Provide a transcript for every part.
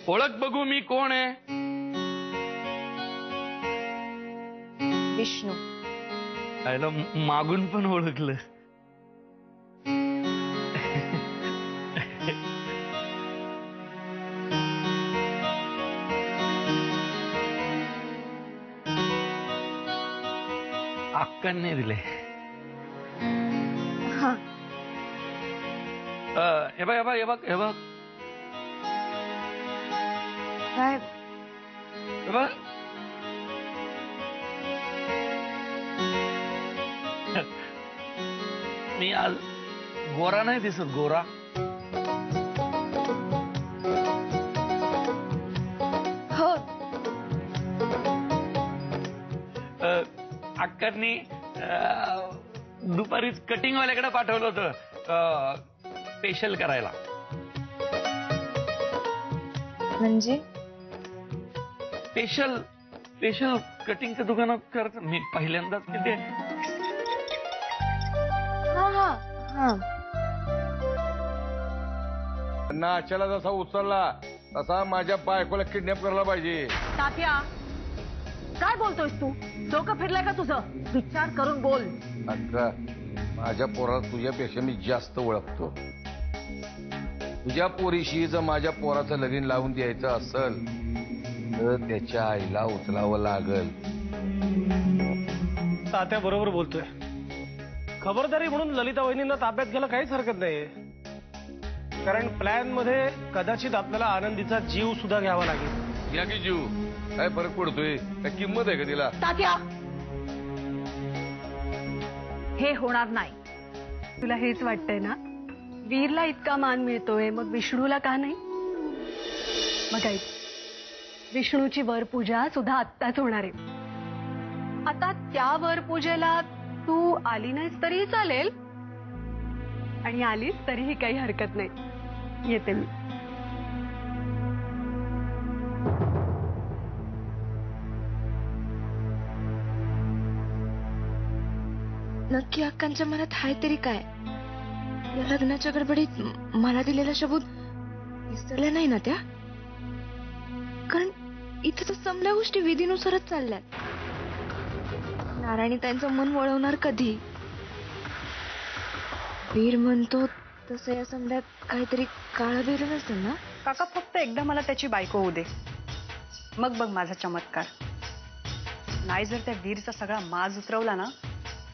ओळख बघू मी कोण आहे? विष्णू. आयला मागून पण ओळखलं. अक्कांनी दिले. हा. हे बघ हे बघ हे बघ हे बघ काय? हे बघ. मी आज गोरा नाही दिसत? गोरा. हो. अक्कांनी दुपारीच कटिंग वाल्याकडे पाठवलं होतं फेशियल करायला. म्हणजे? फेशियल फेशियल कटिंगच्या दुकानात करत मी पहिल्यांदाच. किती? हा हा हा. नाच्याला जसा उचलला तसा माझ्या बायकोला किडनॅप करायला पाहिजे. तात्या, काय बोलतोयस तू? डोकं फिरलंय का तुझं? विचार करून बोल. अक्का, माझ्या पोराला तुझ्यापेक्षा मी जास्त ओळखतो. तुझ्या पोरीशी जर माझ्या पोराचं लगीन लावून द्यायचं असेल तर त्याच्या आईला उचलावं लागल. तात्या बरोबर बोलतोय. खबरदारी म्हणून ललिता वहिनींना ताब्यात घ्यायला काहीच हरकत नाहीये. कारण प्लॅन मध्ये कदाचित आपल्याला आनंदीचा जीव सुद्धा घ्यावा लागेल. या की जीव काय फरक पडतोय? काय किंमत आहे का तिला? तात्या, हे होणार नाही. तुला हेच वाटतंय ना? वीरला इतका मान मिळतोय, मग विष्णूला का नाही? मग ऐक, विष्णूची वरपूजा सुद्धा आत्ताच होणार आहे. आता त्या वरपूजेला तू आली नाहीस तरीही चालेल, आणि आलीस तरीही काही हरकत नाही. येते मी. नक्की अक्कांच्या मनात हाय तरी काय? या लग्नाच्या गडबडीत मला दिलेला शब्द विसरल्या नाही ना त्या? कारण इथे तर समल्या गोष्टी विधीनुसारच चालल्यात. नारायणी त्यांचं मन वळवणार कधी? वीर म्हणतो तसं या समल्यात काहीतरी काळं बेर नसेल ना? काका, फक्त एकदा मला त्याची बायको होऊ दे, मग बघ माझा चमत्कार. नाही जर त्या वीरचा सगळा माज उतरवला ना,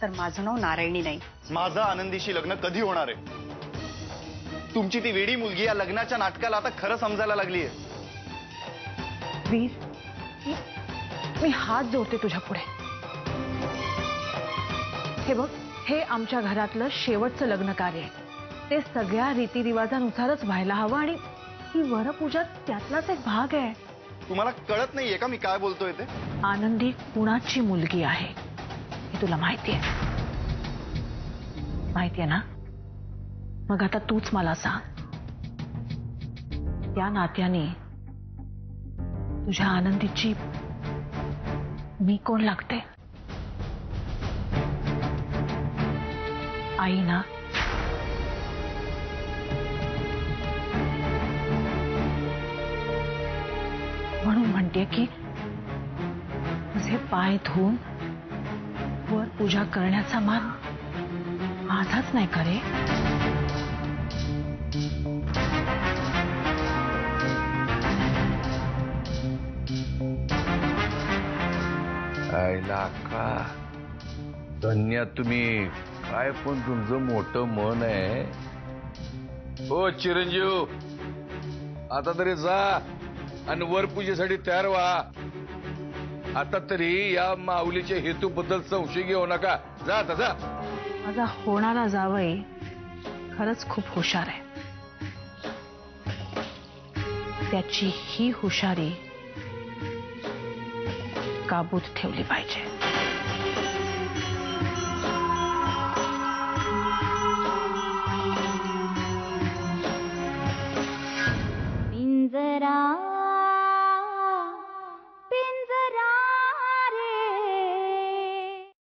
तर माझं नाव नारायणी नाही. माझं आनंदीशी लग्न कधी होणार आहे? तुमची ती वेडी मुलगी या लग्नाच्या नाटकाला आता खरं समजायला लागलीये. वीर, मी हात जोडते तुझ्या पुढे. हे बघ, हे आमच्या घरातलं शेवटचं लग्न कार्य आहे. ते सगळ्या रीतिरिवाजानुसारच व्हायला हवं, आणि ही वरपूजा त्यातलाच एक भाग आहे. तुम्हाला कळत नाहीये का मी काय बोलतोय ते? आनंदी कुणाची मुलगी आहे हे तुला माहितीये? माहितीये ना? मग आता तूच मला सांग, त्या नात्याने तुझ्या आनंदीची मी कोण लागते? आई ना? म्हणून म्हणते की तुझे पाय धुवून वर पूजा करण्याचा मान माझाच नाही का रे? आईला अक्का, धन्य तुम्ही. काय पण तुमचं मोठं मन आहे. हो चिरंजीव, आता तरी जा आणि वरपूजेसाठी तयार व्हा. आता तरी या माऊलीच्या हेतूबद्दल संशय घेऊ नका. जा आता जा. माझा होणारा जावई खरंच खूप हुशार आहे. त्याची ही हुशारी काबूत ठेवली पाहिजे.